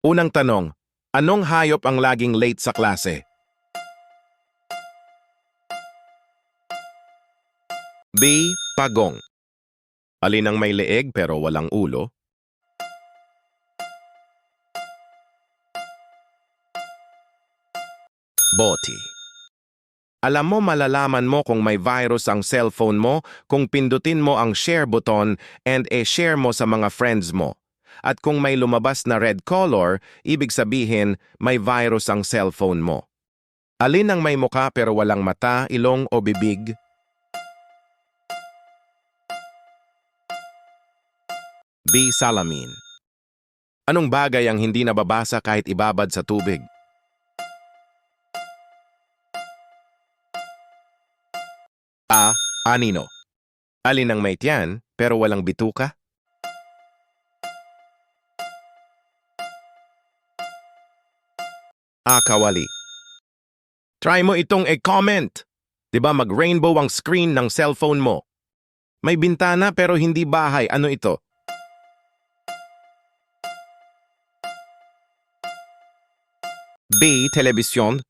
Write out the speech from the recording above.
Unang tanong, anong hayop ang laging late sa klase? B. Pagong. Alin ang may leeg pero walang ulo? Boti. Alam mo, malalaman mo kung may virus ang cellphone mo kung pindutin mo ang share button and share mo sa mga friends mo. At kung may lumabas na red color, ibig sabihin may virus ang cellphone mo. Alin ang may muka pero walang mata, ilong o bibig? B. Salamin. Anong bagay ang hindi nababasa kahit ibabad sa tubig? A. Anino. Alin ang may tiyan pero walang bituka? A. Kawali. Try mo itong comment. 'Di ba mag-rainbow ang screen ng cellphone mo? May bintana pero hindi bahay. Ano ito? B. Telebisyon.